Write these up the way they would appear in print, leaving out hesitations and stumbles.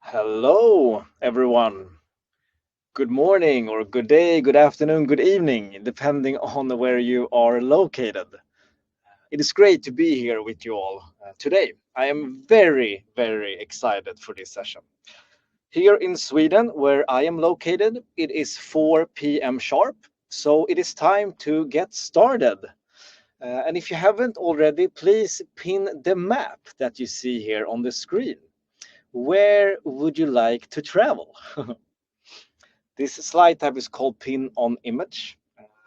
Hello, everyone. Good morning, or good day, good afternoon, good evening, depending on where you are located. It is great to be here with you all today. I am very, very excited for this session. Here in Sweden, where I am located, it is 4 p.m. sharp, so it is time to get started. And if you haven't already, please pin the map that you see here on the screen. Where would you like to travel? This slide type is called pin on image.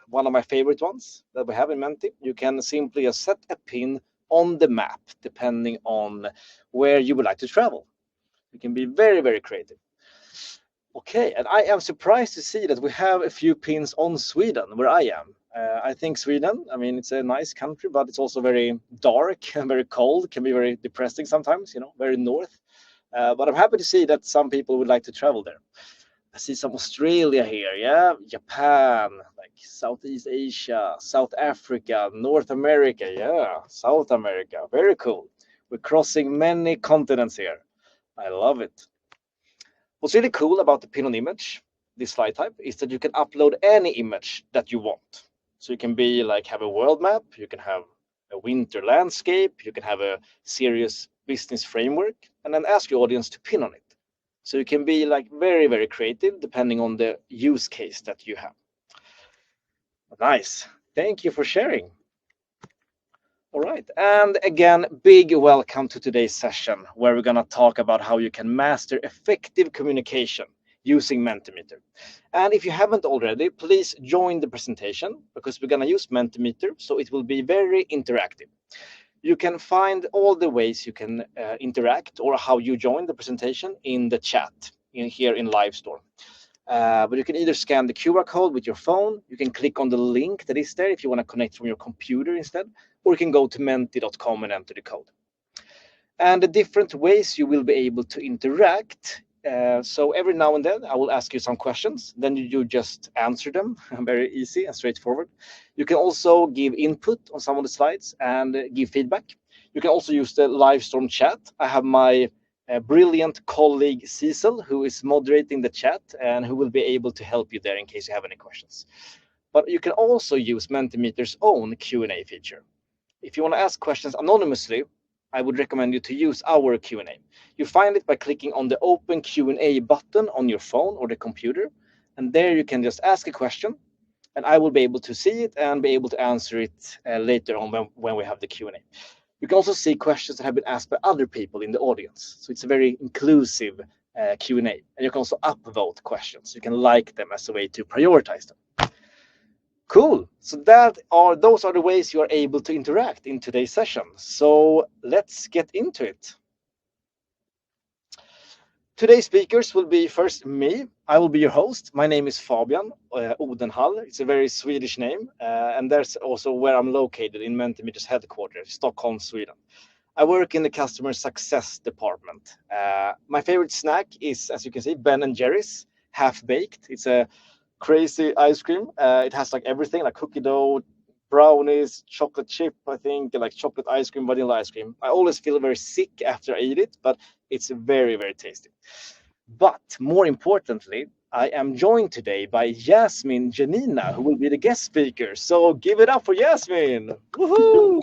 One of my favorite ones that we have in Menti. You can simply just set a pin on the map depending on where you would like to travel. You can be very, very creative. Okay, and I am surprised to see that we have a few pins on Sweden, where I am. I think Sweden, I mean, it's a nice country, but it's also very dark and very cold, can be very depressing sometimes, very north. But I'm happy to see that some people would like to travel there. I see some Australia here, yeah, Japan, like Southeast Asia, South Africa, North America, yeah, South America, very cool. We're crossing many continents here. I love it. What's really cool about the pin on image, this slide type, is that you can upload any image that you want. So you can be like have a world map, you can have a winter landscape, you can have a serious business framework, and then ask your audience to pin on it. So you can be like very, very creative depending on the use case that you have. Nice. Thank you for sharing. All right. And again, big welcome to today's session where we're going to talk about how you can master effective communication using Mentimeter. And if you haven't already, please join the presentation because we're going to use Mentimeter, so it will be very interactive. You can find all the ways you can interact or how you join the presentation in the chat here in Livestorm. But you can either scan the QR code with your phone, you can click on the link that is there if you want to connect from your computer instead, or you can go to menti.com and enter the code. And the different ways you will be able to interact. So every now and then I will ask you some questions, then you just answer them, very easy and straightforward. You can also give input on some of the slides and give feedback. You can also use the Livestorm chat. I have my brilliant colleague Cecil, who is moderating the chat and who will be able to help you there in case you have any questions. But you can also use Mentimeter's own Q&A feature. If you want to ask questions anonymously, I would recommend you to use our Q&A. You find it by clicking on the Open Q&A button on your phone or the computer, and there you can just ask a question, and I will be able to see it and be able to answer it later on when we have the Q&A. You can also see questions that have been asked by other people in the audience, so it's a very inclusive Q&A, and you can also upvote questions. You can like them as a way to prioritize them. Cool. So those are the ways you are able to interact in today's session. So let's get into it. Today's speakers will be first me. I will be your host. My name is Fabian Odenhall. It's a very Swedish name. And that's also where I'm located in Mentimeter's headquarters, Stockholm, Sweden. I work in the customer success department. My favorite snack is, as you can see, Ben & Jerry's half baked. It's a crazy ice cream. It has like everything, like cookie dough, brownies, chocolate chip, I think, like chocolate ice cream, vanilla ice cream. I always feel very sick after I eat it, but it's very, very tasty. But more importantly, I am joined today by Yasmin Janina, who will be the guest speaker. So give it up for Yasmin. Woohoo!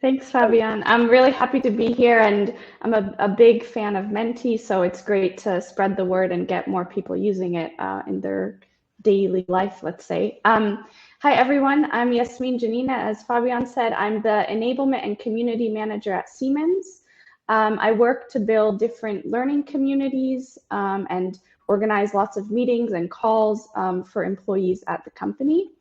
Thanks, Fabian. I'm really happy to be here, and I'm a big fan of Menti, so it's great to spread the word and get more people using it in their daily life, let's say. Hi, everyone. I'm Yasmin Janina. As Fabian said, I'm the Enablement and Community Manager at Siemens. I work to build different learning communities and organize lots of meetings and calls for employees at the company.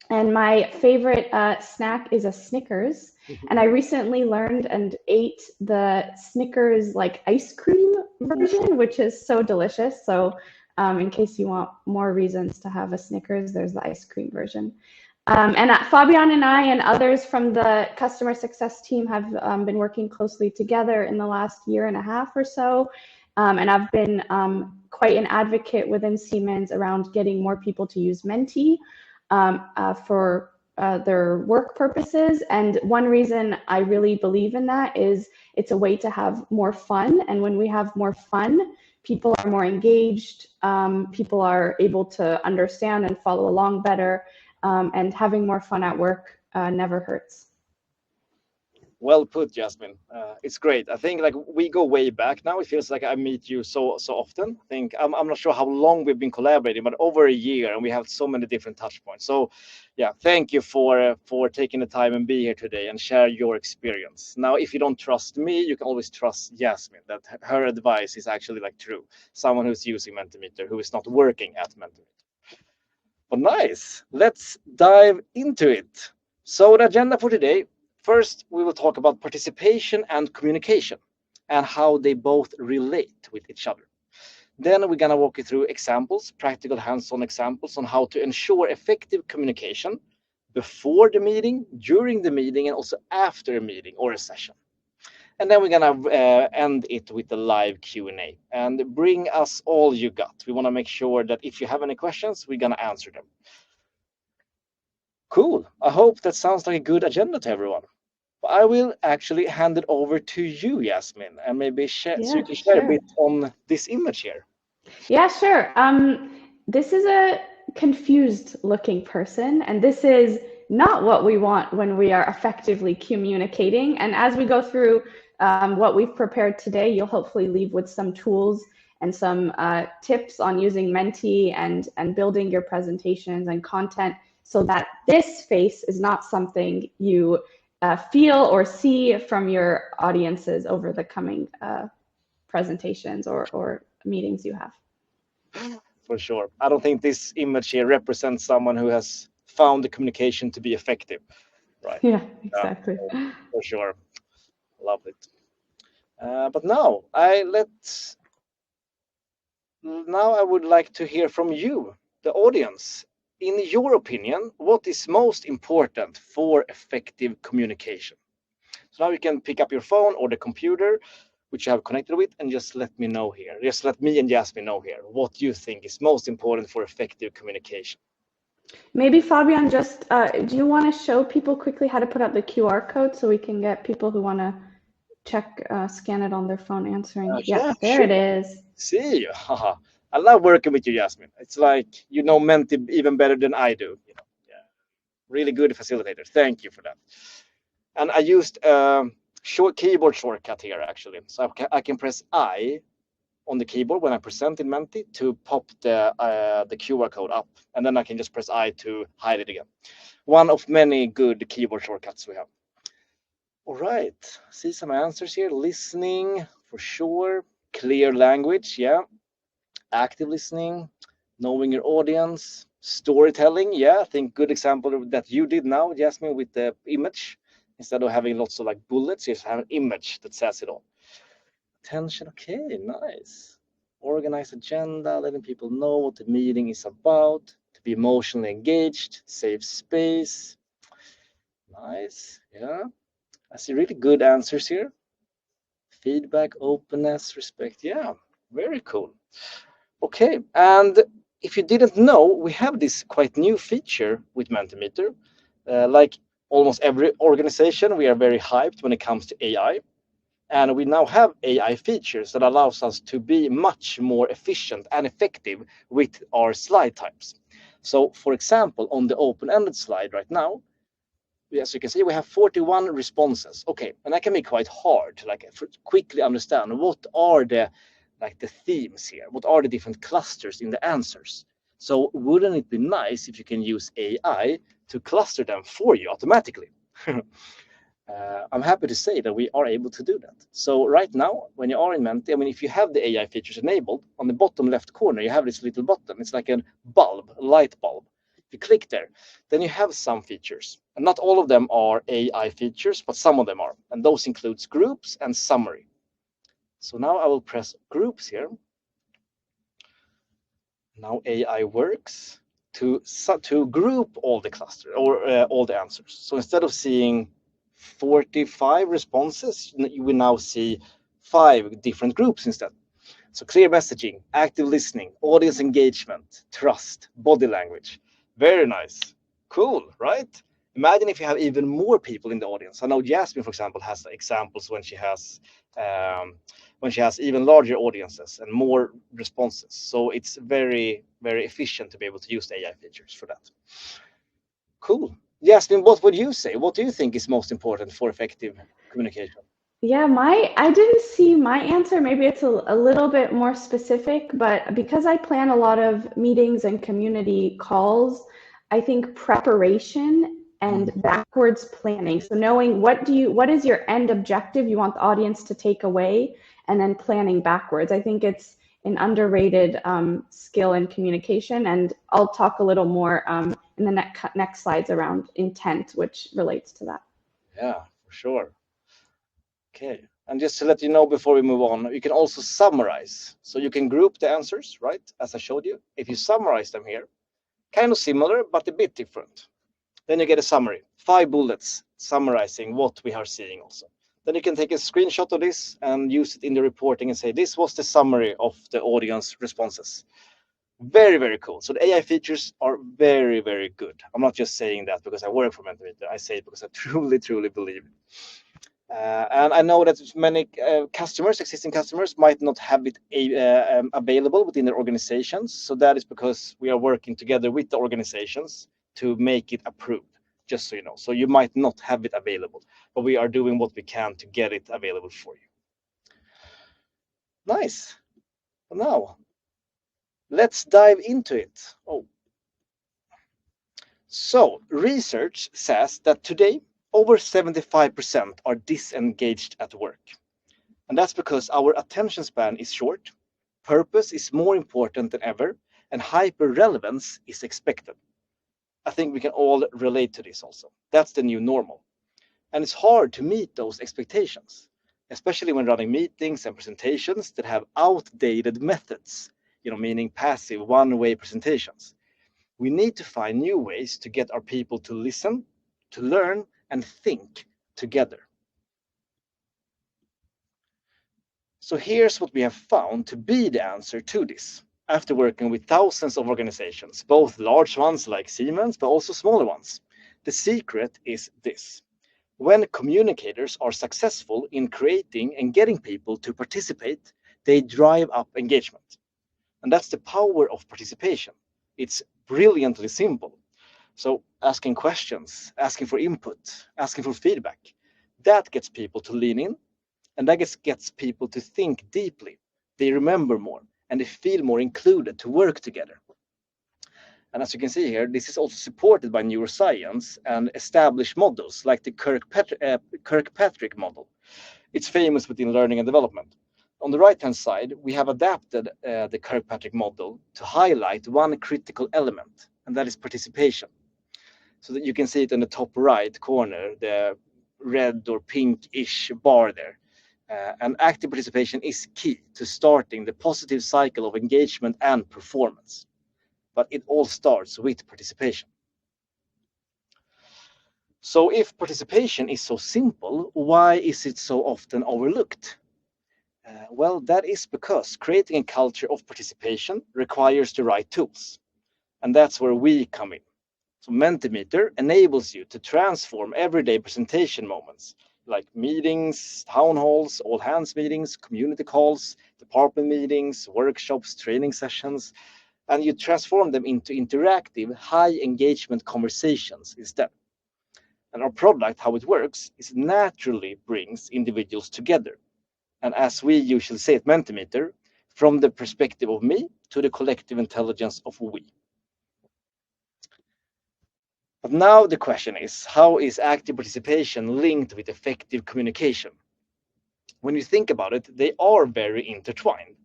And my favorite snack is a Snickers. And I recently learned and ate the Snickers like ice cream version, which is so delicious. So in case you want more reasons to have a Snickers, there's the ice cream version. And Fabian and I and others from the customer success team have been working closely together in the last year and a half or so. And I've been quite an advocate within Siemens around getting more people to use Menti for their work purposes. And one reason I really believe in that is it's a way to have more fun. And when we have more fun, people are more engaged. People are able to understand and follow along better. And having more fun at work never hurts. Well put, Jasmine. It's great. I think like we go way back now. It feels like I meet you so often. I think I'm not sure how long we've been collaborating, but over a year, and we have so many different touch points. So, yeah, thank you for taking the time and be here today and share your experience. Now, if you don't trust me, you can always trust Jasmine. That her advice is actually like true. Someone who's using Mentimeter, who is not working at Mentimeter. But nice. Let's dive into it. So the agenda for today. First, we will talk about participation and communication and how they both relate with each other. Then we're going to walk you through examples, practical hands-on examples on how to ensure effective communication before the meeting, during the meeting, and also after a meeting or a session. And then we're going to end it with the live Q&A and bring us all you got. We want to make sure that if you have any questions, we're going to answer them. Cool. I hope that sounds like a good agenda to everyone. I will actually hand it over to you, Yasmin, and maybe share, so you Yeah, can share a sure. bit on this image here. Yeah, sure. This is a confused looking person, and this is not what we want when we are effectively communicating. And as we go through what we've prepared today, you'll hopefully leave with some tools and some tips on using Menti and building your presentations and content so that this face is not something you feel or see from your audiences over the coming presentations or meetings you have. For sure. I don't think this image here represents someone who has found the communication to be effective, right? Yeah, Yeah, exactly. for sure. Love it. But now I would like to hear from you, the audience. In your opinion, what is most important for effective communication? So now you can pick up your phone or the computer, which you have connected with, and just let me know here. Just let me and Jasmine know here what you think is most important for effective communication. Maybe Fabian, just do you want to show people quickly how to put up the QR code so we can get people who want to check, scan it on their phone answering? Yeah, Yeah, there sure. it is. See, haha. I love working with you, Jasmine. It's like you know Menti even better than I do. Yeah, really good facilitator. Thank you for that. And I used a short keyboard shortcut here actually, so I can press I on the keyboard when I present in Menti to pop the QR code up, and then I can just press I to hide it again. One of many good keyboard shortcuts we have. All right, see some answers here. Listening for sure. Clear language, yeah. Active listening, knowing your audience, storytelling. Yeah, I think good example that you did now, Jasmine, with the image. Instead of having lots of like bullets, you just have an image that says it all. Attention, okay, nice. Organized agenda, letting people know what the meeting is about, to be emotionally engaged, save space. Nice, yeah. I see really good answers here. Feedback, openness, respect. Yeah, very cool. Okay, and if you didn't know, we have this quite new feature with Mentimeter. Like almost every organization, we are very hyped when it comes to AI. And we now have AI features that allows us to be much more efficient and effective with our slide types. So for example, on the open-ended slide right now, as you can see, we have 41 responses. Okay, and that can be quite hard to like quickly understand what are the themes here, what are the different clusters in the answers. So wouldn't it be nice if you can use AI to cluster them for you automatically? I'm happy to say that we are able to do that. So right now, when you are in Menti, I mean, if you have the AI features enabled, on the bottom left corner, you have this little button. It's like a bulb, a light bulb. If you click there, then you have some features. And not all of them are AI features, but some of them are. And those includes groups and summary. So now I will press groups here. Now AI works to group all the cluster or all the answers. So instead of seeing 45 responses, you will now see 5 different groups instead. So clear messaging, active listening, audience engagement, trust, body language. Very nice. Cool, right? Imagine if you have even more people in the audience. I know Jasmine, for example, has examples when she has even larger audiences and more responses. So it's very, very efficient to be able to use the AI features for that. Cool. Jasmine, what would you say? What do you think is most important for effective communication? Yeah, I didn't see my answer. Maybe it's a little bit more specific, but because I plan a lot of meetings and community calls, I think preparation and backwards planning. So knowing what is your end objective you want the audience to take away, and then planning backwards. I think it's an underrated skill in communication, and I'll talk a little more in the next slides around intent, which relates to that. Yeah, for sure. Okay. And just to let you know before we move on, you can also summarize. So you can group the answers, right? As I showed you. If you summarize them here, kind of similar, but a bit different. Then you get a summary, 5 bullets summarizing what we are seeing also. Then you can take a screenshot of this and use it in the reporting and say, this was the summary of the audience responses. Very, very cool. So the AI features are very, very good. I'm not just saying that because I work for Mentimeter. I say it because I truly, truly believe it. And I know that many existing customers, might not have it available within their organizations. So that is because we are working together with the organizations to make it approved, just so you know. So you might not have it available, but we are doing what we can to get it available for you. Nice. Now, let's dive into it. So research says that today, over 75% are disengaged at work. And that's because our attention span is short, purpose is more important than ever, and hyper relevance is expected. I think we can all relate to this also. That's the new normal. And it's hard to meet those expectations, especially when running meetings and presentations that have outdated methods, meaning passive one-way presentations. We need to find new ways to get our people to listen, to learn, and think together. So here's what we have found to be the answer to this. After working with thousands of organizations, both large ones like Siemens, but also smaller ones, the secret is this. When communicators are successful in creating and getting people to participate, they drive up engagement. And that's the power of participation. It's brilliantly simple. So asking questions, asking for input, asking for feedback, that gets people to lean in, and that gets people to think deeply. They remember more and they feel more included to work together. And as you can see here, this is also supported by neuroscience and established models like the Kirkpatrick model. It's famous within learning and development. On the right-hand side, we have adapted the Kirkpatrick model to highlight one critical element, and that is participation. So that you can see it in the top right corner, the red or pink-ish bar there. And active participation is key to starting the positive cycle of engagement and performance. But it all starts with participation. So if participation is so simple, why is it so often overlooked? Well, that is because creating a culture of participation requires the right tools. And that's where we come in. So Mentimeter enables you to transform everyday presentation moments like meetings, town halls, all hands meetings, community calls, department meetings, workshops, training sessions, and you transform them into interactive, high engagement conversations instead. And our product, how it works, is naturally brings individuals together. And as we usually say at Mentimeter, from the perspective of me to the collective intelligence of we. But now the question is, how is active participation linked with effective communication? When you think about it, they are very intertwined.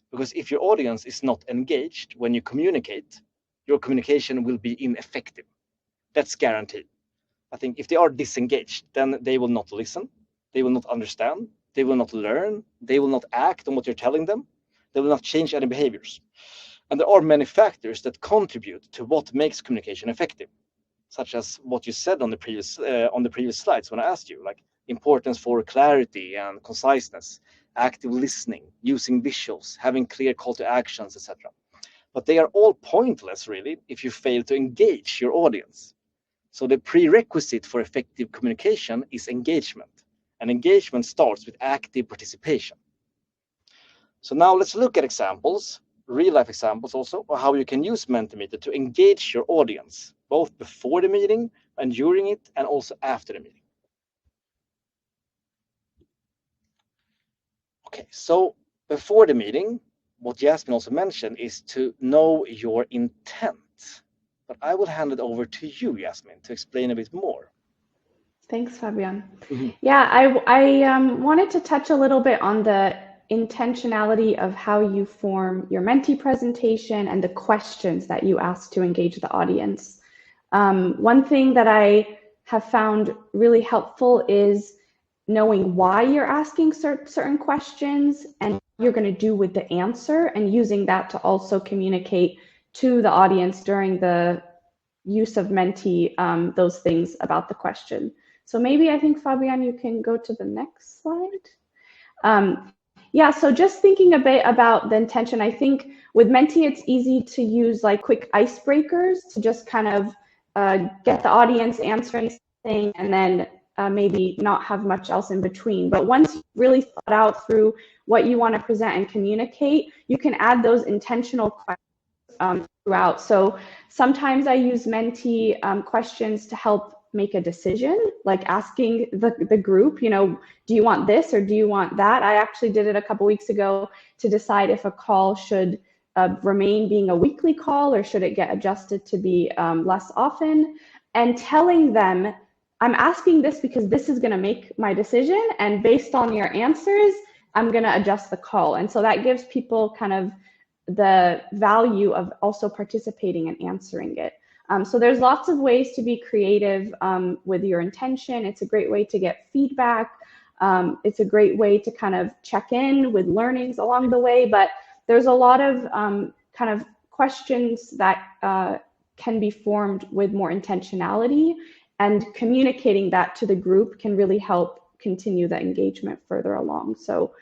Because if your audience is not engaged when you communicate, your communication will be ineffective. That's guaranteed. I think if they are disengaged, then they will not listen, they will not understand, they will not learn, they will not act on what you're telling them, they will not change any behaviors. And there are many factors that contribute to what makes communication effective, such as what you said on the previous slides when I asked you, like importance for clarity and conciseness, active listening, using visuals, having clear call to actions, etc. But they are all pointless, really, if you fail to engage your audience. So the prerequisite for effective communication is engagement. And engagement starts with active participation. So now let's look at examples, real life examples also, of how you can use Mentimeter to engage your audience, both before the meeting and during it, and also after the meeting. Okay, so before the meeting, what Jasmine also mentioned is to know your intent. But I will hand it over to you, Jasmine, to explain a bit more. Thanks, Fabian. Mhm. Yeah, I wanted to touch a little bit on the intentionality of how you form your Menti presentation and the questions that you ask to engage the audience. One thing that I have found really helpful is knowing why you're asking certain questions and what you're going to do with the answer, and using that to also communicate to the audience during the use of Menti those things about the question. So maybe I think, Fabian, you can go to the next slide. Yeah, so just thinking a bit about the intention, I think with Menti, it's easy to use like quick icebreakers to just kind of get the audience answering something and then maybe not have much else in between. But once you've really thought out through what you want to present and communicate, you can add those intentional questions throughout. So sometimes I use Menti questions to help make a decision, like asking the group, you know, do you want this or do you want that? I actually did it a couple weeks ago to decide if a call should remain being a weekly call or should it get adjusted to be less often, and telling them, I'm asking this because this is going to make my decision, and based on your answers, I'm going to adjust the call. And so that gives people kind of the value of also participating and answering it. So there's lots of ways to be creative with your intention. It's a great way to get feedback. It's a great way to kind of check in with learnings along the way. But there's a lot of kind of questions that can be formed with more intentionality, and communicating that to the group can really help continue the engagement further along. So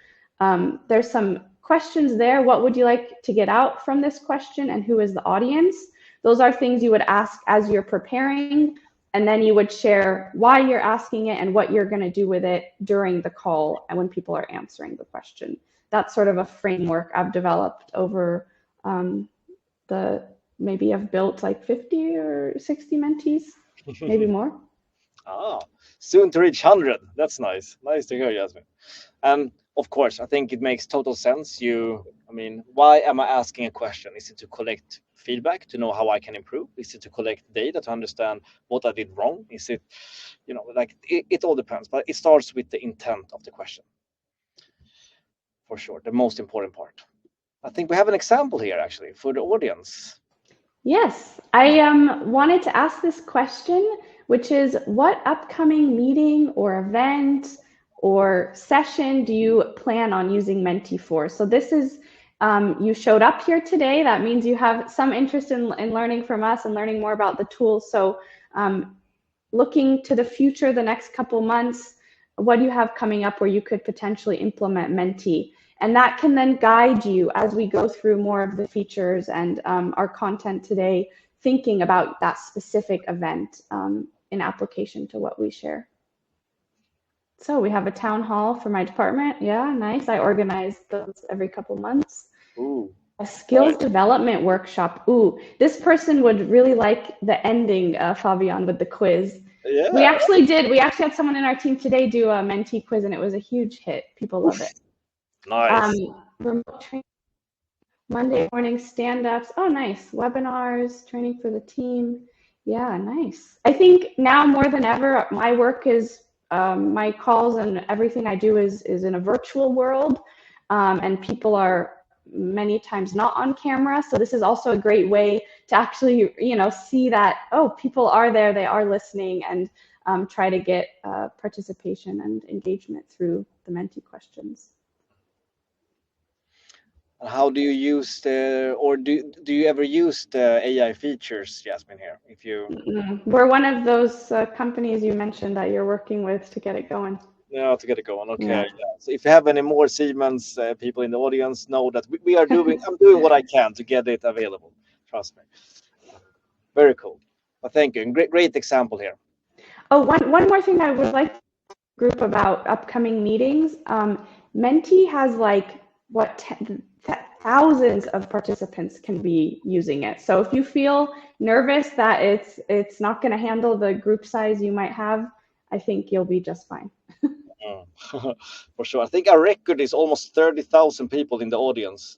there's some questions there. What would you like to get out from this question, and who is the audience? Those are things you would ask as you're preparing, and then you would share why you're asking it and what you're going to do with it during the call and when people are answering the question. That's sort of a framework I've developed over maybe I've built like 50 or 60 mentees, maybe more. Soon to reach 100. That's nice. Nice to hear, Jasmine. And of course, I think it makes total sense. Why am I asking a question? Is it to collect feedback, to know how I can improve? Is it to collect data to understand what I did wrong? Is it, it all depends. But it starts with the intent of the question. For sure, the most important part. I think we have an example here, actually, for the audience. Yes, I wanted to ask this question, which is, what upcoming meeting or event or session do you plan on using Menti for? So this is, you showed up here today. That means you have some interest in learning from us and learning more about the tools. So looking to the future, the next couple months, what do you have coming up where you could potentially implement Menti? And that can then guide you as we go through more of the features and our content today, thinking about that specific event in application to what we share. So we have a town hall for my department. Yeah, nice. I organize those every couple months. Ooh. A skills development workshop. Ooh, this person would really like the ending, Fabian, with the quiz. Yeah. We actually had someone in our team today do a Menti quiz, and it was a huge hit. People love it. Nice. Remote training, Monday morning stand-ups. Oh, nice. Webinars, training for the team. Yeah, nice. I think now more than ever, my work is, my calls and everything I do is in a virtual world, and people are many times not on camera. So this is also a great way to actually, see that, oh, people are there, they are listening, and try to get participation and engagement through the Menti questions. How do you use do you ever use the AI features, Jasmine, here? We're one of those companies you mentioned that you're working with to get it going. Yeah, to get it going. Okay. Yeah. Yeah. So if you have any more Siemens people in the audience, know that we are doing. I'm doing what I can to get it available. Trust me. Very cool. But thank you. And great example here. Oh, one more thing I would like to group about upcoming meetings. Menti has like what thousands of participants can be using it. So if you feel nervous that it's not going to handle the group size you might have, I think you'll be just fine. For sure. I think our record is almost 30,000 people in the audience.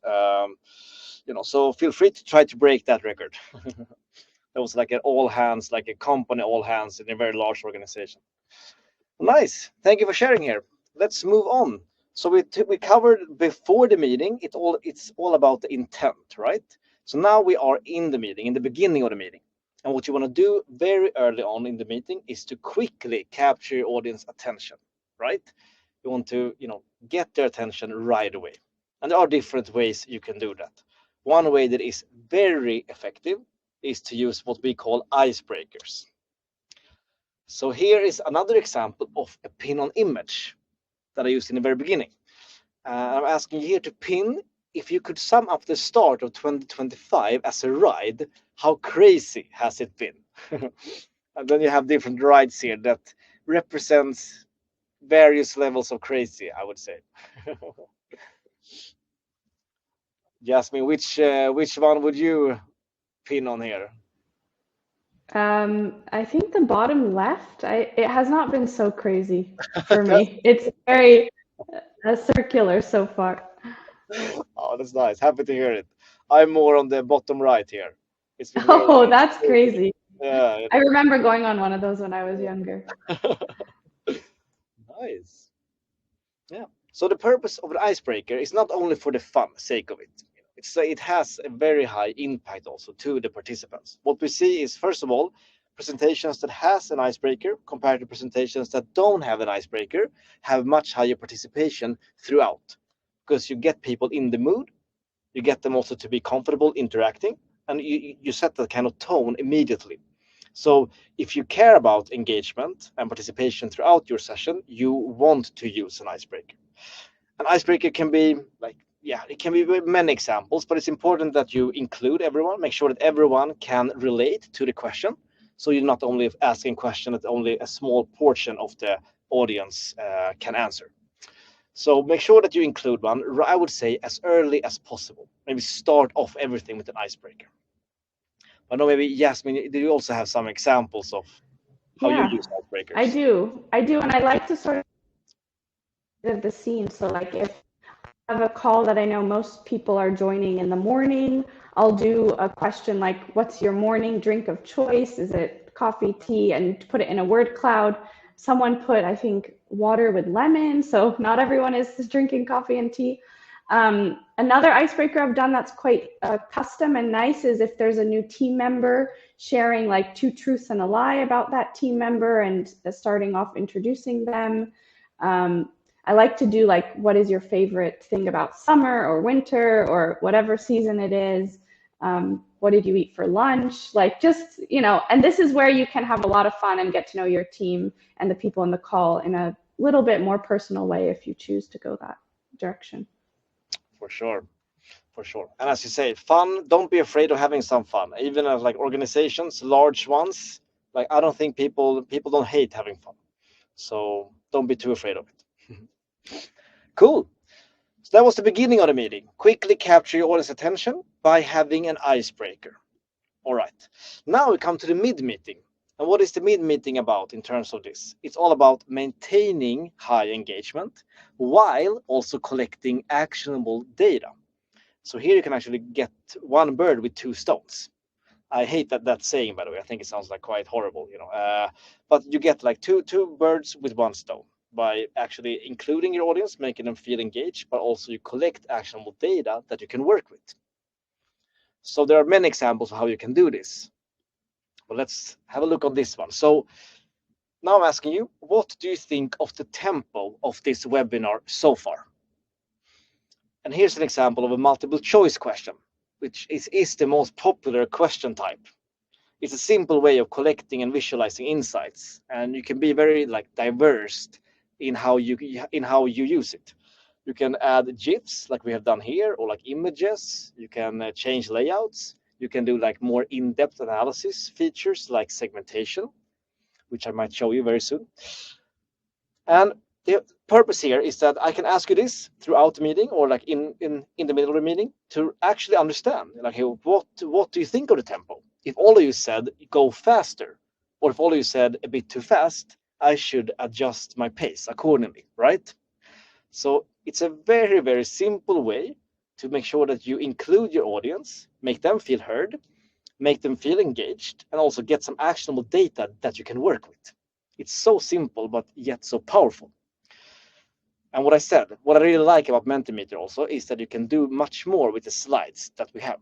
So feel free to try to break that record. That was like an all hands, like a company all hands in a very large organization. Nice. Thank you for sharing here. Let's move on. So we covered before the meeting. It's all about the intent, right? So now we are in the meeting, in the beginning of the meeting. And what you want to do very early on in the meeting is to quickly capture your audience attention, right? You want to, get their attention right away. And there are different ways you can do that. One way that is very effective is to use what we call icebreakers. So here is another example of a pin on image that I used in the very beginning. I'm asking you here to pin if you could sum up the start of 2025 as a ride, how crazy has it been? And then you have different rides here that represents various levels of crazy, I would say. Jasmine, which one would you pin on here? I think the bottom left, it has not been so crazy for me. It's very circular so far. Oh, that's nice. Happy to hear it. I'm more on the bottom right here. It's been very Oh, that's crazy. yeah, I remember going on one of those when I was younger. nice. Yeah. So the purpose of an icebreaker is not only for the fun sake of it. It has a very high impact also to the participants. What we see is first of all presentations that has an icebreaker compared to presentations that don't have an icebreaker have much higher participation throughout because you get people in the mood, you get them also to be comfortable interacting, and you set that kind of tone immediately. So if you care about engagement and participation throughout your session, you want to use an icebreaker. An icebreaker can be like, yeah, it can be many examples, but it's important that you include everyone, make sure that everyone can relate to the question. So you're not only asking question that only a small portion of the audience can answer. So make sure that you include one, I would say, as early as possible. Maybe start off everything with an icebreaker. I know maybe, Jasmine, do you also have some examples of how you Yeah, use I icebreakers? do. I do, and I like to sort of the scene. So like if I have a call that I know most people are joining in the morning, I'll do a question like, what's your morning drink of choice? Is it coffee, tea, and put it in a word cloud. Someone put, I think, water with lemon. So not everyone is drinking coffee and tea. Another icebreaker I've done that's quite custom and nice is if there's a new team member sharing like two truths and a lie about that team member and starting off introducing them. I like to do like, what is your favorite thing about summer or winter or whatever season it is? What did you eat for lunch? Like just, and this is where you can have a lot of fun and get to know your team and the people in the call in a little bit more personal way if you choose to go that direction. For sure. For sure. And as you say, fun, don't be afraid of having some fun. Even as like organizations, large ones, like I don't think people don't hate having fun. So don't be too afraid of it. Cool. So that was the beginning of the meeting. Quickly capture your audience attention by having an icebreaker. All right. Now we come to the mid meeting. And what is the mid meeting about in terms of this? It's all about maintaining high engagement while also collecting actionable data. So here you can actually get one bird with two stones. I hate that saying, by the way. I think it sounds like quite horrible, but you get like two birds with one stone by actually including your audience, making them feel engaged, but also you collect actionable data that you can work with. So there are many examples of how you can do this. But let's have a look on this one. So now I'm asking you, what do you think of the tempo of this webinar so far? And here's an example of a multiple choice question, which is the most popular question type. It's a simple way of collecting and visualizing insights, and you can be very like diverse in how you use it. You can add GIFs like we have done here, or like images. You can change layouts. You can do like more in-depth analysis features like segmentation, which I might show you very soon. And the purpose here is that I can ask you this throughout the meeting or like in the middle of the meeting to actually understand, like, hey, what do you think of the tempo? If all of you said go faster, or if all of you said a bit too fast, I should adjust my pace accordingly, right? So it's a very, very simple way to make sure that you include your audience, make them feel heard, make them feel engaged, and also get some actionable data that you can work with. It's so simple, but yet so powerful. And what I said, what I really like about Mentimeter also is that you can do much more with the slides that we have.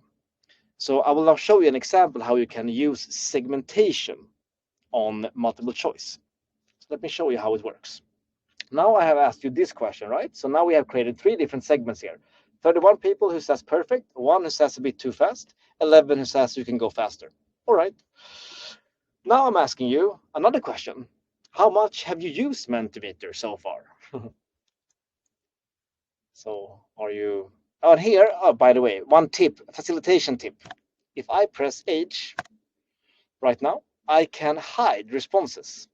So I will now show you an example how you can use segmentation on multiple choice. So let me show you how it works. Now I have asked you this question, right? So now we have created 3 different segments here. 31 people who says perfect, 1 who says a bit too fast, 11 who says you can go faster. All right. Now I'm asking you another question. How much have you used Mentimeter so far? So are you... Oh, and here, oh, by the way, one tip, facilitation tip. If I press H right now, I can hide responses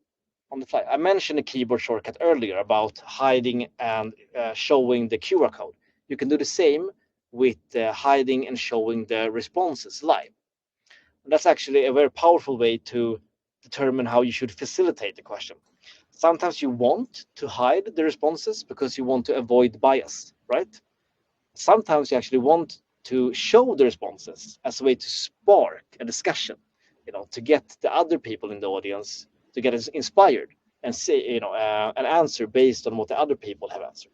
on the fly. I mentioned a keyboard shortcut earlier about hiding and showing the QR code. You can do the same with hiding and showing the responses live. And that's actually a very powerful way to determine how you should facilitate the question. Sometimes you want to hide the responses because you want to avoid bias, right? Sometimes you actually want to show the responses as a way to spark a discussion, to get the other people in the audience to get inspired and say, an answer based on what the other people have answered.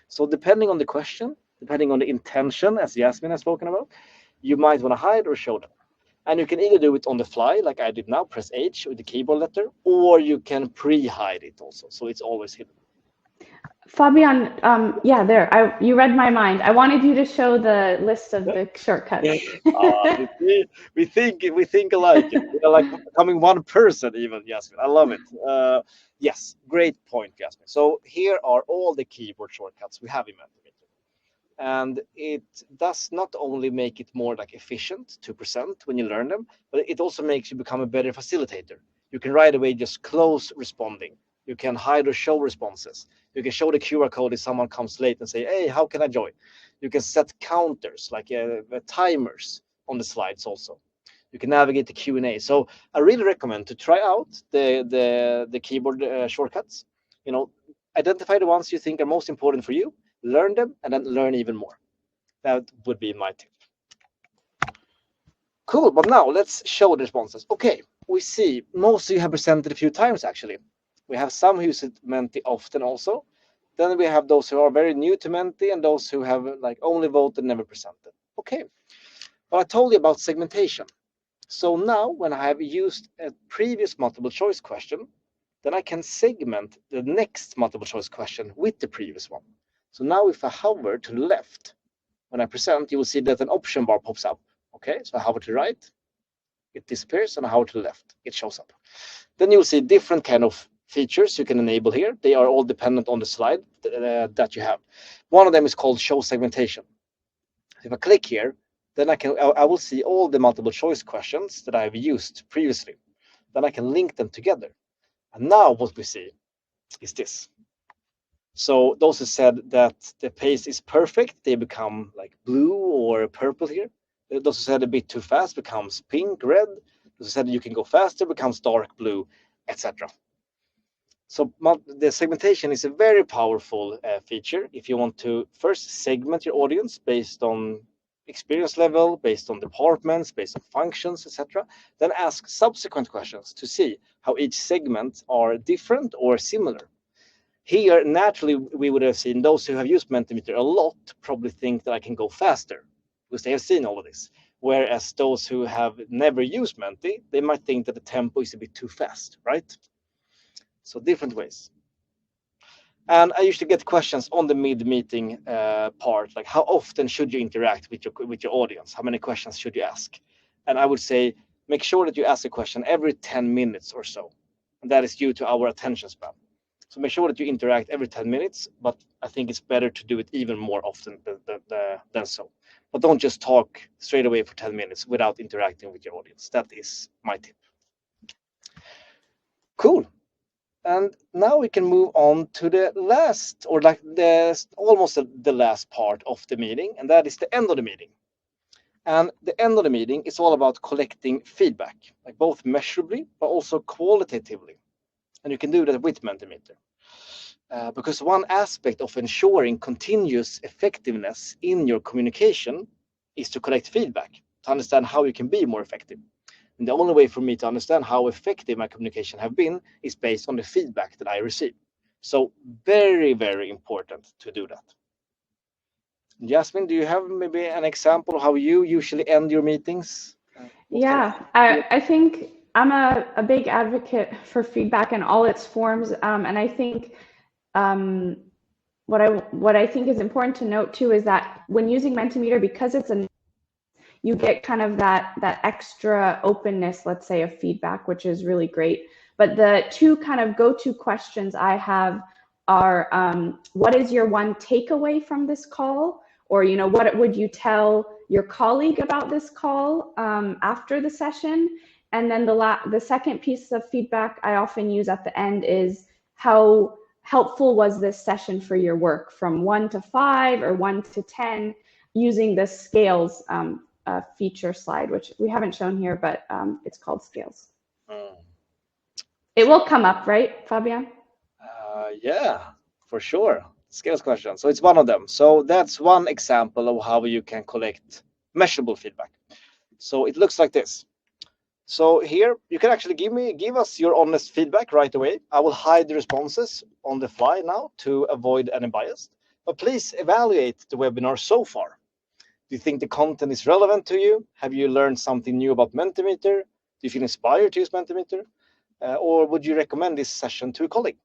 So depending on the question, depending on the intention, as Yasmin has spoken about, you might want to hide or show them. And you can either do it on the fly, like I did now, press H with the keyboard letter, or you can pre-hide it also, so it's always hidden. Fabian, yeah, there. You read my mind. I wanted you to show the list of the shortcuts. We think alike. We are like becoming one person, even, Yasmin. I love it. Yes, great point, Yasmin. So here are all the keyboard shortcuts we have in Mentimeter. And it does not only make it more like efficient to present when you learn them, but it also makes you become a better facilitator. You can right away just close responding. You can hide or show responses. You can show the QR code if someone comes late and say, hey, how can I join? You can set counters, like timers on the slides also. You can navigate the Q&A. So I really recommend to try out the keyboard shortcuts. Identify the ones you think are most important for you, learn them, and then learn even more. That would be my tip. Cool, but now let's show the responses. Okay, we see most of you have presented a few times actually. We have some who use Menti often also. Then we have those who are very new to Menti and those who have like only voted, never presented. Okay, but I told you about segmentation. So now when I have used a previous multiple choice question, then I can segment the next multiple choice question with the previous one. So now if I hover to the left, when I present, you will see that an option bar pops up. Okay, so I hover to the right, it disappears, and I hover to the left, it shows up. Then you'll see different kind of features you can enable here. They are all dependent on the slide that you have. One of them is called show segmentation. If I click here, then I will see all the multiple choice questions that I've used previously. Then I can link them together. And now what we see is this. So those who said that the pace is perfect, they become like blue or purple here. Those who said a bit too fast becomes pink, red. Those who said you can go faster becomes dark blue, etc. So the segmentation is a very powerful feature if you want to first segment your audience based on experience level, based on departments, based on functions, etc. Then ask subsequent questions to see how each segment are different or similar. Here, naturally, we would have seen those who have used Mentimeter a lot probably think that I can go faster because they have seen all of this. Whereas those who have never used Menti, they might think that the tempo is a bit too fast, right? So different ways. And I usually get questions on the mid-meeting part, like how often should you interact with your audience? How many questions should you ask? And I would say, make sure that you ask a question every 10 minutes or so. And that is due to our attention span. So make sure that you interact every 10 minutes, but I think it's better to do it even more often than so. But don't just talk straight away for 10 minutes without interacting with your audience. That is my tip. Cool. And now we can move on to the last, or like almost the last part of the meeting, and that is the end of the meeting. And the end of the meeting is all about collecting feedback, like both measurably but also qualitatively. And you can do that with Mentimeter. Because one aspect of ensuring continuous effectiveness in your communication is to collect feedback, to understand how you can be more effective. And the only way for me to understand how effective my communication have been is based on the feedback that I receive. So very, very important to do that. Jasmine, do you have maybe an example of how you usually end your meetings? Yeah, I think I'm a big advocate for feedback in all its forms, and I think what I think is important to note too is that when using Mentimeter, because it's you get kind of that extra openness, let's say, of feedback, which is really great. But the two kind of go-to questions I have are, what is your one takeaway from this call? Or, what would you tell your colleague about this call after the session? And then the second piece of feedback I often use at the end is, how helpful was this session for your work, from 1 to 5 or 1 to 10, using the scales feature slide, which we haven't shown here, but it's called scales. It will come up, right, Fabian? Yeah, for sure. Scales question. So it's one of them. So that's one example of how you can collect measurable feedback. So it looks like this. So here you can actually give us your honest feedback right away. I will hide the responses on the fly now to avoid any bias. But please evaluate the webinar so far. Do you think the content is relevant to you? Have you learned something new about Mentimeter? Do you feel inspired to use Mentimeter? Or would you recommend this session to a colleague?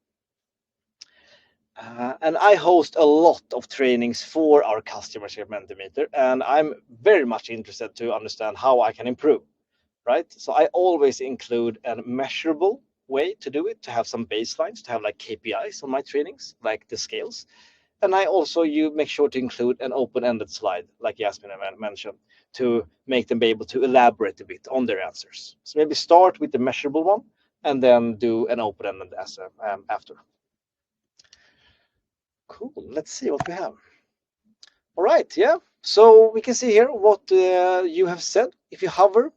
And I host a lot of trainings for our customers here at Mentimeter, and I'm very much interested to understand how I can improve, right? So I always include a measurable way to do it, to have some baselines, to have like KPIs on my trainings, like the scales. And I also make sure to include an open-ended slide, like Yasmin mentioned, to make them be able to elaborate a bit on their answers. So maybe start with the measurable one, and then do an open-ended after. Cool. Let's see what we have. All right. Yeah. So we can see here what you have said. If you hover,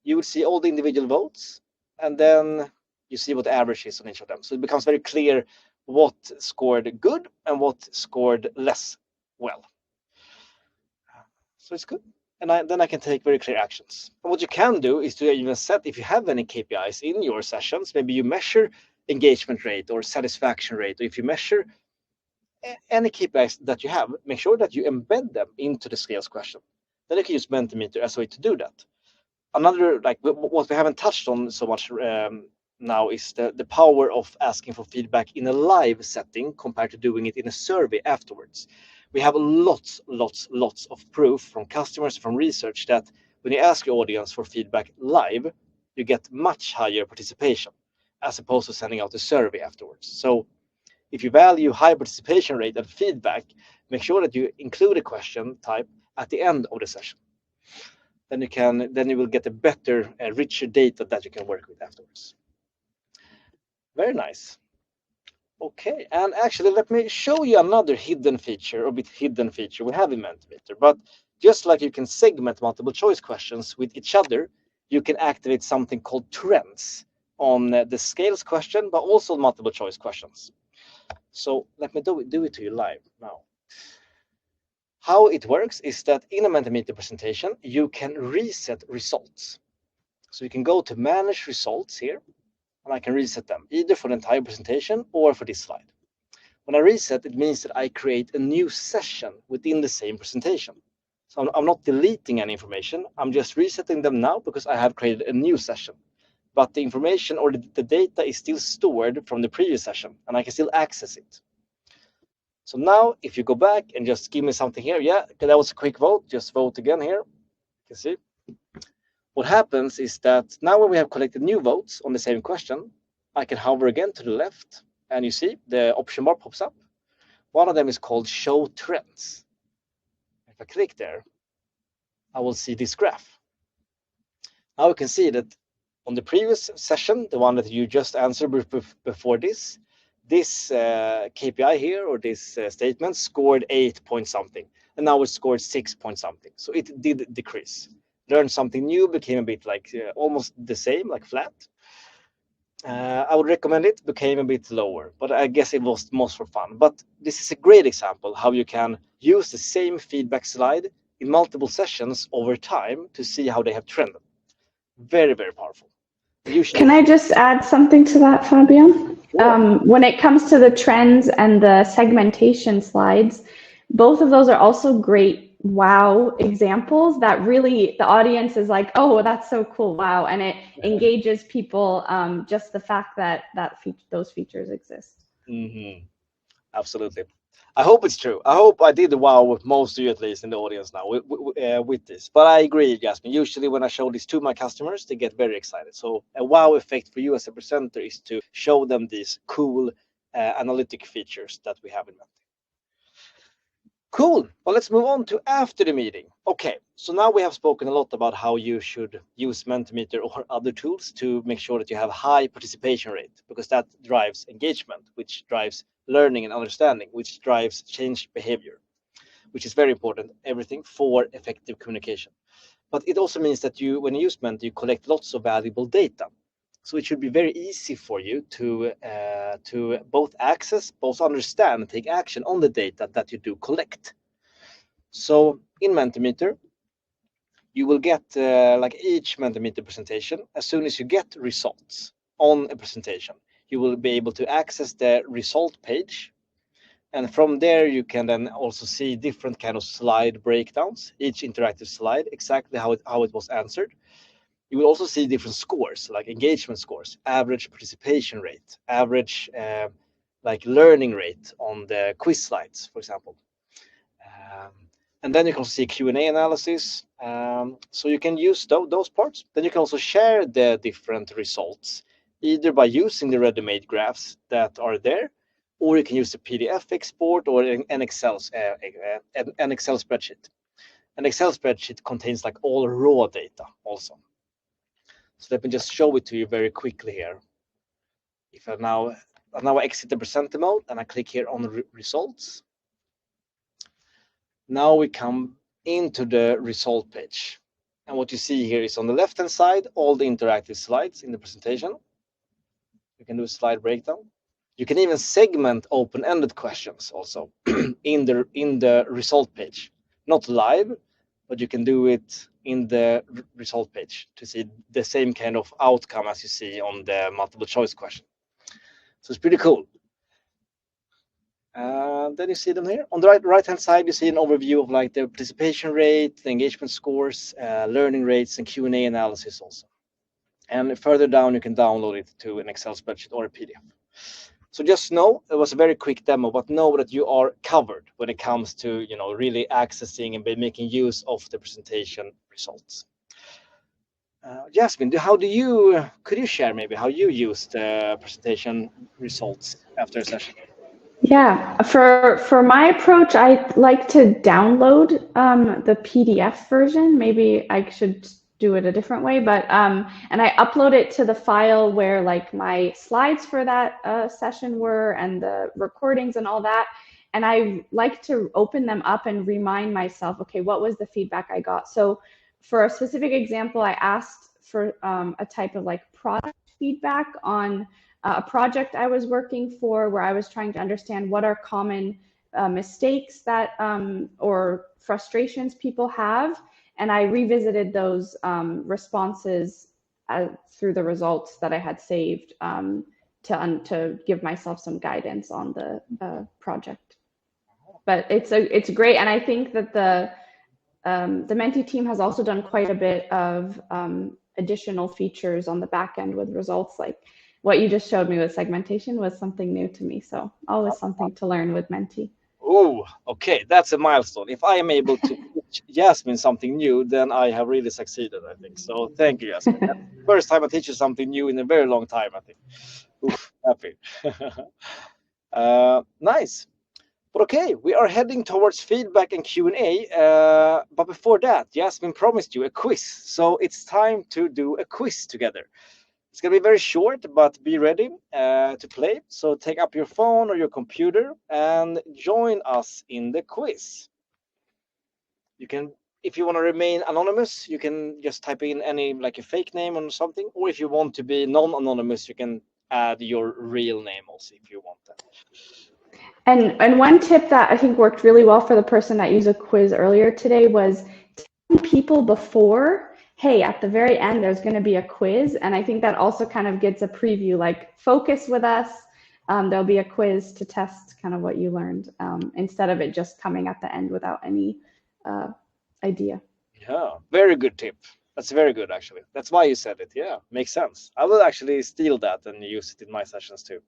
you will see all the individual votes, and then you see what the average is on each of them. So it becomes very clear what scored good and what scored less well. So it's good. And then I can take very clear actions. And what you can do is to even set, if you have any KPIs in your sessions, maybe you measure engagement rate or satisfaction rate, or if you measure any KPIs that you have, make sure that you embed them into the scales question. Then you can use Mentimeter as a way to do that. Another, like what we haven't touched on so much now, is the power of asking for feedback in a live setting compared to doing it in a survey afterwards. We have lots of proof from customers, from research, that when you ask your audience for feedback live, you get much higher participation as opposed to sending out a survey afterwards. So if you value high participation rate and feedback, make sure that you include a question type at the end of the session. Then you will get a better, richer data that you can work with afterwards. Very nice. Okay, and actually, let me show you another hidden feature, we have in Mentimeter. But just like you can segment multiple choice questions with each other, you can activate something called trends on the scales question, but also multiple choice questions. So let me do it to you live now. How it works is that in a Mentimeter presentation, you can reset results. So you can go to manage results here, and I can reset them either for the entire presentation or for this slide. When I reset, it means that I create a new session within the same presentation. So I'm not deleting any information. I'm just resetting them now because I have created a new session. But the information or the data is still stored from the previous session, and I can still access it. So now, if you go back and just give me something here, yeah, that was a quick vote. Just vote again here. You can see. What happens is that now when we have collected new votes on the same question, I can hover again to the left, and you see the option bar pops up. One of them is called Show Trends. If I click there, I will see this graph. Now you can see that on the previous session, the one that you just answered before this KPI here, or this statement, scored 8 point something, and now it scored 6 point something. So it did decrease. Learn something new became a bit like almost the same, like flat. I would recommend it became a bit lower, but I guess it was most for fun. But this is a great example how you can use the same feedback slide in multiple sessions over time to see how they have trended. Very, very powerful. Usually, Can I just add something to that, Fabian? sure. When it comes to the trends and the segmentation slides, both of those are also great wow examples that really the audience is like, oh, that's so cool, wow, and it engages people, just the fact that those features exist. Mm-hmm. Absolutely. I hope it's true. I hope I did wow with most of you, at least in the audience now, with this. But I agree, Jasmine. Usually, when I show this to my customers, they get very excited. So, a wow effect for you as a presenter is to show them these cool analytic features that we have in Menti. Cool. Well, let's move on to after the meeting. Okay, so now we have spoken a lot about how you should use Mentimeter or other tools to make sure that you have high participation rate, because that drives engagement, which drives learning and understanding, which drives changed behavior, which is very important, everything for effective communication. But it also means that when you use Menti, you collect lots of valuable data. So it should be very easy for you to both access, both understand, and take action on the data that you do collect. So in Mentimeter, you will get like each Mentimeter presentation. As soon as you get results on a presentation, you will be able to access the result page. And from there, you can then also see different kind of slide breakdowns, each interactive slide, exactly how it was answered. You will also see different scores, like engagement scores, average participation rate, average like learning rate on the quiz slides, for example. Um, and then you can see Q&A analysis. So you can use those parts. Then you can also share the different results, either by using the ready-made graphs that are there, or you can use the PDF export or an Excel spreadsheet. An Excel spreadsheet contains like all raw data also. So let me just show it to you very quickly here. If I now exit the presenter mode and I click here on results, now we come into the result page. And what you see here is on the left-hand side, all the interactive slides in the presentation. You can do a slide breakdown. You can even segment open-ended questions also in the result page. Not live, but you can do it in the result page to see the same kind of outcome as you see on the multiple choice question. So it's pretty cool. Then you see them here. On the right-hand side, you see an overview of like the participation rate, the engagement scores, learning rates, and Q&A analysis also. And further down, you can download it to an Excel spreadsheet or a PDF. So just know it was a very quick demo, but know that you are covered when it comes to really accessing and making use of the presentation results. Jasmine, could you share maybe how you used presentation results after a session? Yeah, for my approach, I like to download the PDF version. Maybe I should do it a different way, but and I upload it to the file where like my slides for that session were, and the recordings and all that. And I like to open them up and remind myself, okay, what was the feedback I got? So for a specific example, I asked for a type of like product feedback on a project I was working for, where I was trying to understand what are common mistakes that or frustrations people have. And I revisited those responses through the results that I had saved to give myself some guidance on the project. But it's great, and I think that the Menti team has also done quite a bit of additional features on the back end with results. Like what you just showed me with segmentation was something new to me. So always something to learn with Menti. Oh, okay, that's a milestone. If I am able to teach Jasmine something new, then I have really succeeded, I think. So thank you, Jasmine. That's the first time I teach you something new in a very long time, I think. Oof, happy. Nice. But okay, we are heading towards feedback and Q&A. But before that, Jasmine promised you a quiz. So it's time to do a quiz together. It's going to be very short, but be ready to play. So take up your phone or your computer and join us in the quiz. You can, if you want to remain anonymous, you can just type in any, like a fake name or something. Or if you want to be non-anonymous, you can add your real name also if you want that. And one tip that I think worked really well for the person that used a quiz earlier today was telling people before, hey, at the very end, there's going to be a quiz. And I think that also kind of gets a preview, like focus with us. There'll be a quiz to test kind of what you learned instead of it just coming at the end without any idea. Yeah, very good tip. That's very good, actually. That's why you said it. Yeah, makes sense. I will actually steal that and use it in my sessions too.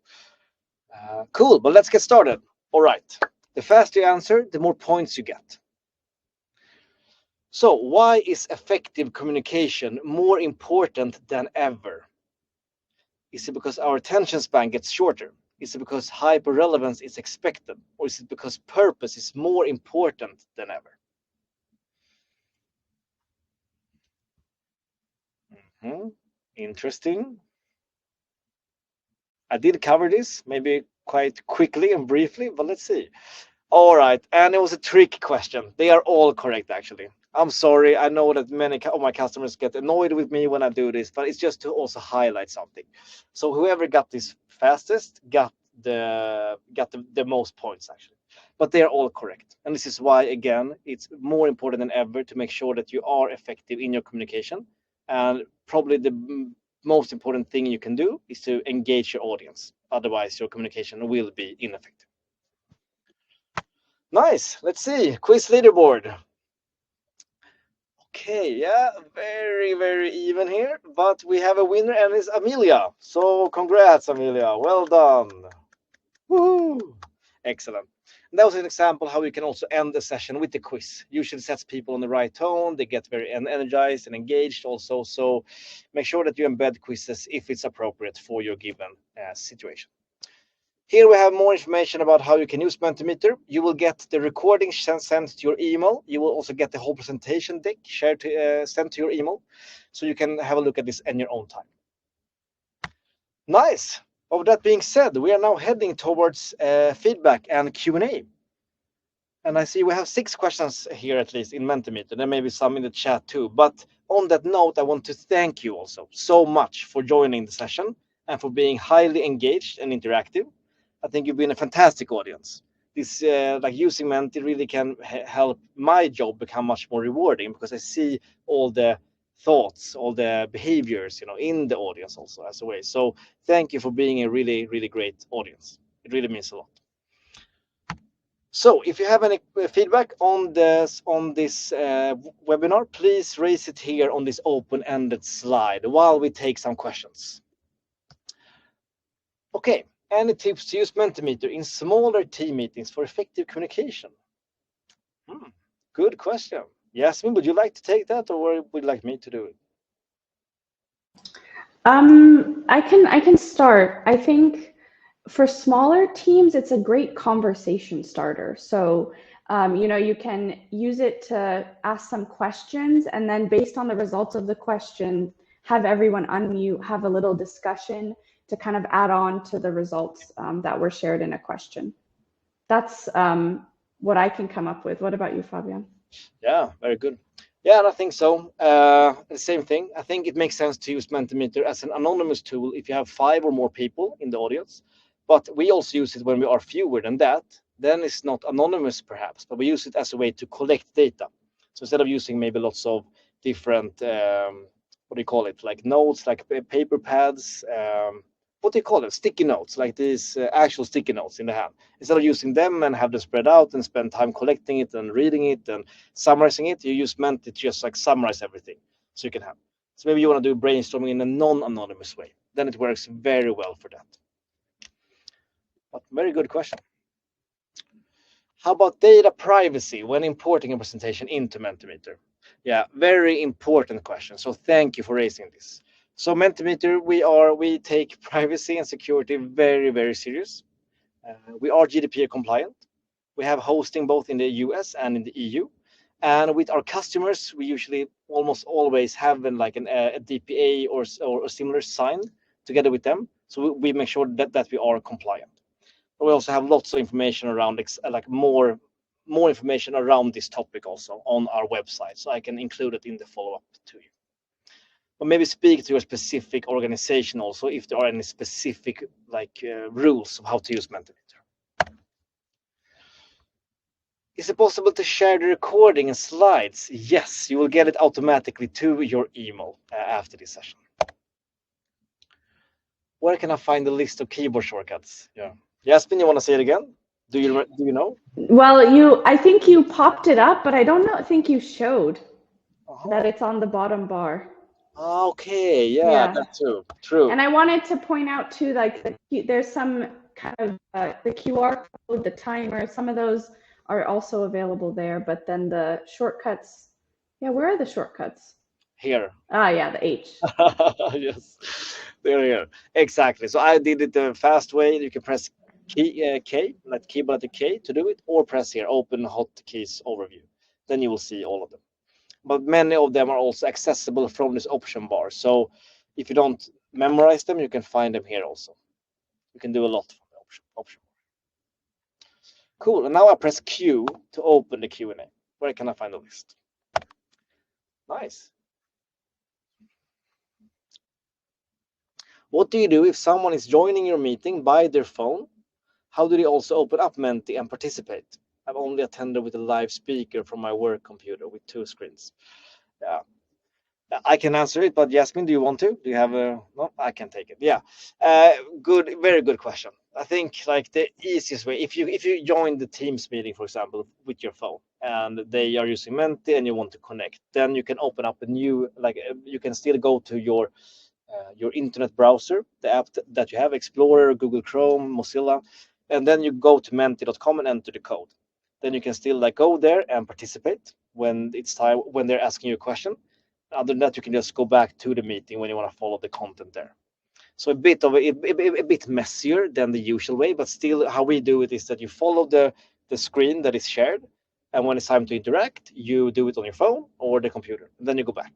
Cool, but let's get started. All right. The faster you answer, the more points you get. So, why is effective communication more important than ever? Is it because our attention span gets shorter? Is it because hyper-relevance is expected? Or is it because purpose is more important than ever? Interesting. I did cover this, maybe quite quickly and briefly, but let's see. All right, and it was a trick question. They are all correct, actually. I'm sorry. I know that many of my customers get annoyed with me when I do this, but it's just to also highlight something. So whoever got this fastest got the most points, actually. But they are all correct, and this is why, again, it's more important than ever to make sure that you are effective in your communication. And probably the most important thing you can do is to engage your audience. Otherwise, your communication will be ineffective. Nice. Let's see. Quiz leaderboard. Okay, yeah, very, very even here. But we have a winner, and it's Amelia. So congrats, Amelia. Well done. Woohoo! Excellent. And that was an example how you can also end the session with the quiz. Usually sets people on the right tone. They get very energized and engaged also. So make sure that you embed quizzes if it's appropriate for your given situation. Here we have more information about how you can use Mentimeter. You will get the recording sent to your email. You will also get the whole presentation deck sent to your email, so you can have a look at this in your own time. Nice. Of that being said, we are now heading towards feedback and Q&A. And I see we have 6 questions here, at least in Mentimeter. There may be some in the chat too. But on that note, I want to thank you also so much for joining the session and for being highly engaged and interactive. I think you've been a fantastic audience. This, like using Menti, really can help my job become much more rewarding because I see all the thoughts, all the behaviors, in the audience also as a way. So thank you for being a really, really great audience. It really means a lot. So if you have any feedback on this webinar, please raise it here on this open-ended slide while we take some questions. Okay, any tips to use Mentimeter in smaller team meetings for effective communication? Good question. Yasmin, would you like to take that, or would you like me to do it? I can start. I think for smaller teams, it's a great conversation starter. So, you can use it to ask some questions, and then based on the results of the question, have everyone unmute, have a little discussion to kind of add on to the results that were shared in a question. That's what I can come up with. What about you, Fabian? Yeah, very good. Yeah, and I think so. The same thing. I think it makes sense to use Mentimeter as an anonymous tool if you have 5 or more people in the audience. But we also use it when we are fewer than that. Then it's not anonymous, perhaps, but we use it as a way to collect data. So instead of using maybe lots of different, what do you call it, like notes, like paper pads, what do you call it, sticky notes, like these actual sticky notes in the hand. Instead of using them and have them spread out and spend time collecting it and reading it and summarizing it, you use Menti to just like summarize everything so you can have. So maybe you want to do brainstorming in a non-anonymous way. Then it works very well for that. But very good question. How about data privacy when importing a presentation into Mentimeter? Yeah, very important question. So thank you for raising this. So Mentimeter, we take privacy and security very, very serious. We are GDPR compliant. We have hosting both in the US and in the EU. And with our customers, we usually almost always have a DPA or a similar sign together with them. So we make sure that we are compliant. We also have lots of information around more information around this topic also on our website. So I can include it in the follow-up to you. Or maybe speak to a specific organization also if there are any specific rules of how to use Mentimeter. Is it possible to share the recording and slides? Yes, you will get it automatically to your email after this session. Where can I find the list of keyboard shortcuts? Yeah, Jasmine, you want to say it again? Do you know? Well, I think you popped it up, but I don't think you showed that it's on the bottom bar. Okay, yeah, that too. True. And I wanted to point out too, like there's some kind of the QR code, the timer, some of those are also available there. But then the shortcuts, yeah, where are the shortcuts? Here. Ah, yeah, the H. Yes, there. Exactly. So I did it the fast way. You can press K, like keyboard letter K to do it, or press here, open hotkeys overview. Then you will see all of them. But many of them are also accessible from this option bar. So if you don't memorize them, you can find them here also. You can do a lot from the option. Cool. And now I press Q to open the Q&A. Where can I find the list? Nice. What do you do if someone is joining your meeting by their phone? How do they also open up Menti and participate? I've only attended with a live speaker from my work computer with 2 screens. Yeah, I can answer it, but Yasmin, do you want to? Do you have a? No, I can take it. Yeah, good, very good question. I think like the easiest way, if you join the Teams meeting, for example, with your phone, and they are using Menti, and you want to connect, then you can open up a new you can still go to your internet browser, the app that you have, Explorer, Google Chrome, Mozilla, and then you go to menti.com and enter the code. Then you can still go there and participate when it's time when they're asking you a question. Other than that, you can just go back to the meeting when you want to follow the content there. So a bit messier than the usual way, but still how we do it is that you follow the screen that is shared, and when it's time to interact, you do it on your phone or the computer, and then you go back.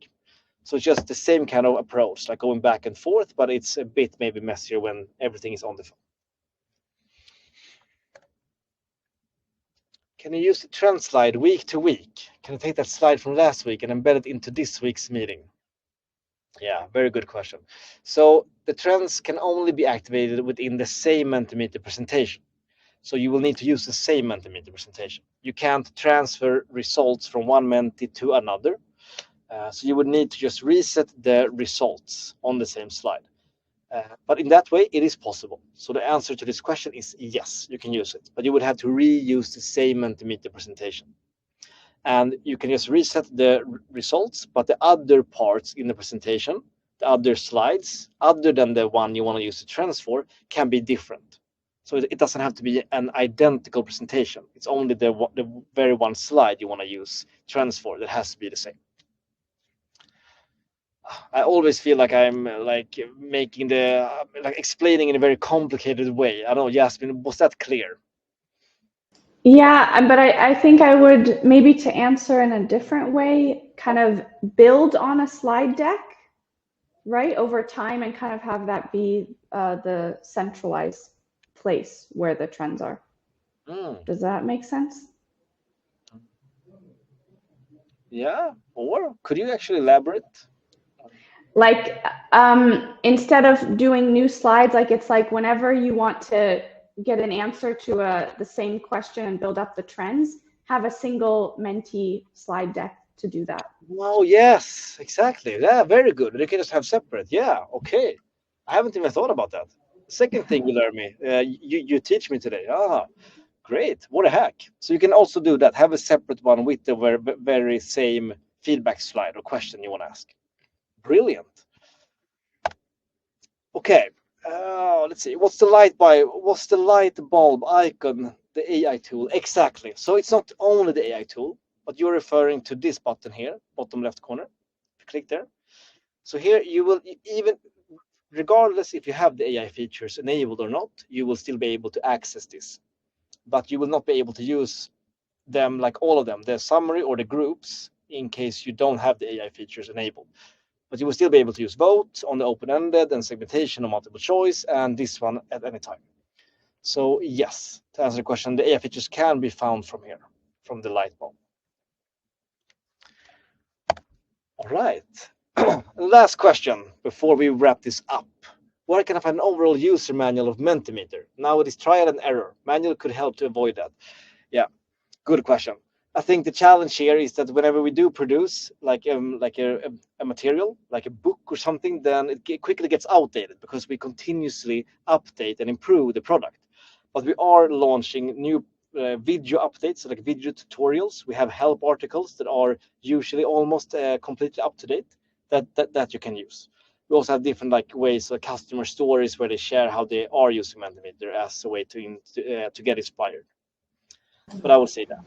So it's just the same kind of approach, like going back and forth, but it's a bit maybe messier when everything is on the phone. Can you use the trend slide week to week? Can I take that slide from last week and embed it into this week's meeting? Yeah, very good question. So the trends can only be activated within the same Mentimeter presentation. So you will need to use the same Mentimeter presentation. You can't transfer results from one Menti to another. So you would need to just reset the results on the same slide. But in that way, it is possible. So the answer to this question is yes, you can use it, but you would have to reuse the same Mentimeter presentation. And you can just reset the results, but the other parts in the presentation, the other slides, other than the one you want to use the trends for, can be different. So it doesn't have to be an identical presentation. It's only the very one slide you want to use trends for that has to be the same. I always feel like I'm making explaining in a very complicated way. I don't know, Jasmine, was that clear? Yeah, but I think I would maybe to answer in a different way, kind of build on a slide deck, right, over time and kind of have that be the centralized place where the trends are. Does that make sense? Yeah, or could you actually elaborate? Like instead of doing new slides, it's like whenever you want to get an answer to the same question and build up the trends, have a single Menti slide deck to do that. Oh, yes, exactly. Yeah, very good. They can just have separate. Yeah, okay. I haven't even thought about that. Second thing you learn me, you teach me today. Ah, great. What a hack. So you can also do that. Have a separate one with the very same feedback slide or question you want to ask. Brilliant. Okay. Let's see. What's the light bulb icon? The AI tool. Exactly. So it's not only the AI tool, but you're referring to this button here, bottom left corner. Click there. So here you will even, regardless if you have the AI features enabled or not, you will still be able to access this. but you will not be able to use them, like all of them, the summary or the groups, in case you don't have the AI features enabled. But you will still be able to use vote on the open-ended and segmentation or multiple choice, and this one at any time. So yes, to answer the question, the AI features can be found from here, from the light bulb. All right. Last question before we wrap this up. Where can I find an overall user manual of Mentimeter? Now it is trial and error. Manual could help to avoid that. Yeah, good question. I think the challenge here is that whenever we do produce like a material, like a book or something, then it quickly gets outdated because we continuously update and improve the product. But we are launching new video updates, like video tutorials. We have help articles that are usually almost completely up to date that you can use. We also have different like ways, like customer stories where they share how they are using Mentimeter as a way to get inspired. But I would say that.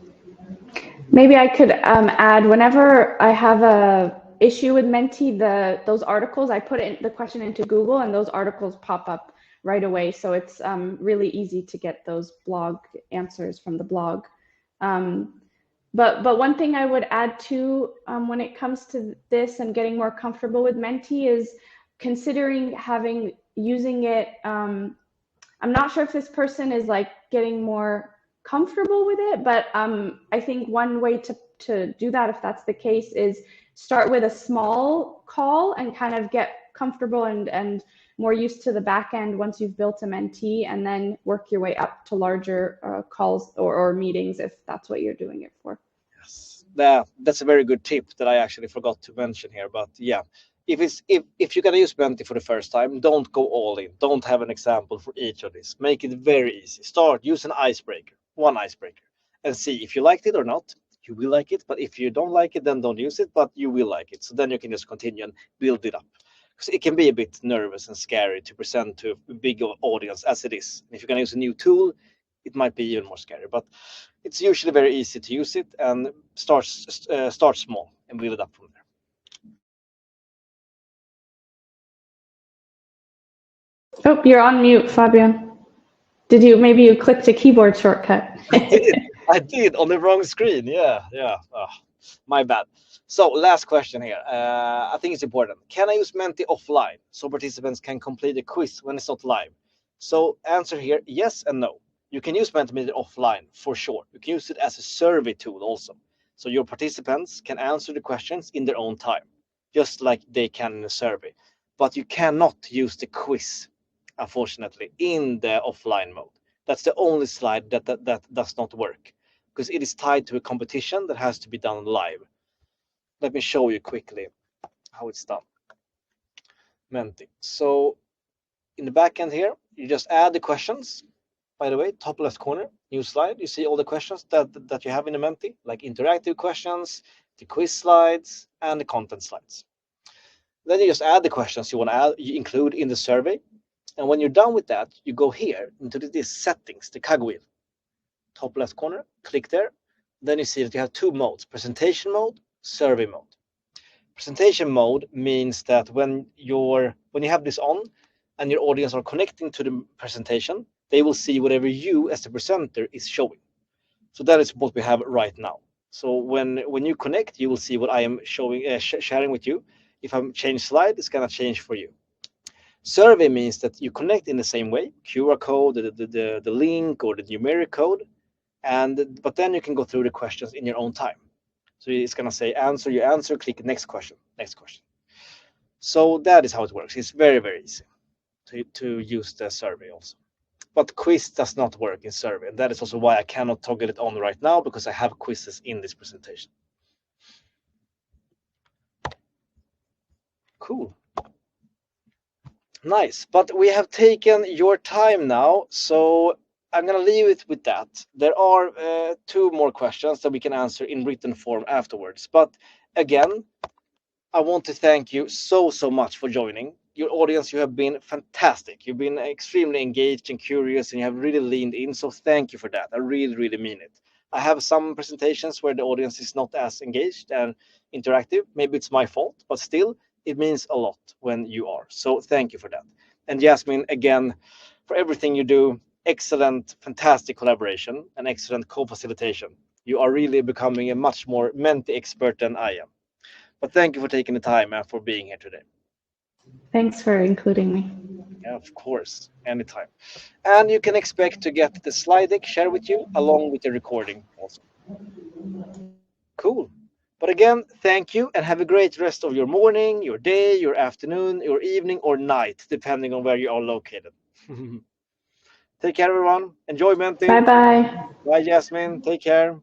Maybe I could add, whenever I have a issue with Menti, those articles, I put the question into Google and those articles pop up right away. So it's really easy to get those blog answers from the blog. But one thing I would add too, when it comes to this and getting more comfortable with Menti, is considering using it. I'm not sure if this person is like getting more comfortable with it, but I think one way to do that, if that's the case, is start with a small call and kind of get comfortable and more used to the back end once you've built a Menti, and then work your way up to larger calls or meetings if that's what you're doing it for. Yes, that's a very good tip that I actually forgot to mention here. But yeah, if you're gonna use Menti for the first time, don't go all in. Don't have an example for each of these. Make it very easy. Use an icebreaker, one icebreaker, and see if you liked it or not. You will like it, but if you don't like it, then don't use it. But you will like it, so then you can just continue and build it up. Because it can be a bit nervous and scary to present to a big audience as it is. If you're gonna use a new tool, it might be even more scary. But it's usually very easy to use it, and start small and build it up from there. Oh, you're on mute, Fabian. Maybe you clicked a keyboard shortcut? I did on the wrong screen. Yeah. Oh, my bad. So last question here. I think it's important. Can I use Menti offline so participants can complete a quiz when it's not live? So answer here, yes and no. You can use Mentimeter offline for sure. You can use it as a survey tool also. So your participants can answer the questions in their own time, just like they can in a survey. But you cannot use the quiz, unfortunately, in the offline mode. That's the only slide that does not work, because it is tied to a competition that has to be done live. Let me show you quickly how it's done. Menti. So in the back end here, you just add the questions. By the way, top left corner, new slide. You see all the questions that you have in the Menti, like interactive questions, the quiz slides, and the content slides. Then you just add the questions you want to include in the survey. And when you're done with that, you go here into this settings, the cogwheel, top left corner, click there. Then you see that you have two modes, presentation mode, survey mode. Presentation mode means that when you have this on and your audience are connecting to the presentation, they will see whatever you as the presenter is showing. So that is what we have right now. So when you connect, you will see what I am showing, sharing with you. If I change slide, it's gonna change for you. Survey means that you connect in the same way, QR code, the link, or the numeric code, but then you can go through the questions in your own time. So it's gonna say answer your answer, click next question, next question. So that is how it works. It's very, very easy to use the survey also. But quiz does not work in survey, and that is also why I cannot toggle it on right now, because I have quizzes in this presentation. Cool. Nice, but we have taken your time now, so I'm going to leave it with that. There are two more questions that we can answer in written form afterwards. But again, I want to thank you so much for joining. Your audience, you have been fantastic. You've been extremely engaged and curious, and you have really leaned in. So thank you for that. I really, really mean it. I have some presentations where the audience is not as engaged and interactive. Maybe it's my fault, but still, it means a lot when you are. So thank you for that. And Jasmine, again, for everything you do. excellent, fantastic collaboration, and excellent co-facilitation. You are really becoming a much more Menti expert than I am. But thank you for taking the time and for being here today. Thanks for including me. Yeah, of course, anytime. And you can expect to get the slide deck shared with you along with the recording also. Cool. But again, thank you and have a great rest of your morning, your day, your afternoon, your evening, or night, depending on where you are located. Take care, everyone. Enjoy Bye Menti. bye. Bye, Jasmine. Take care.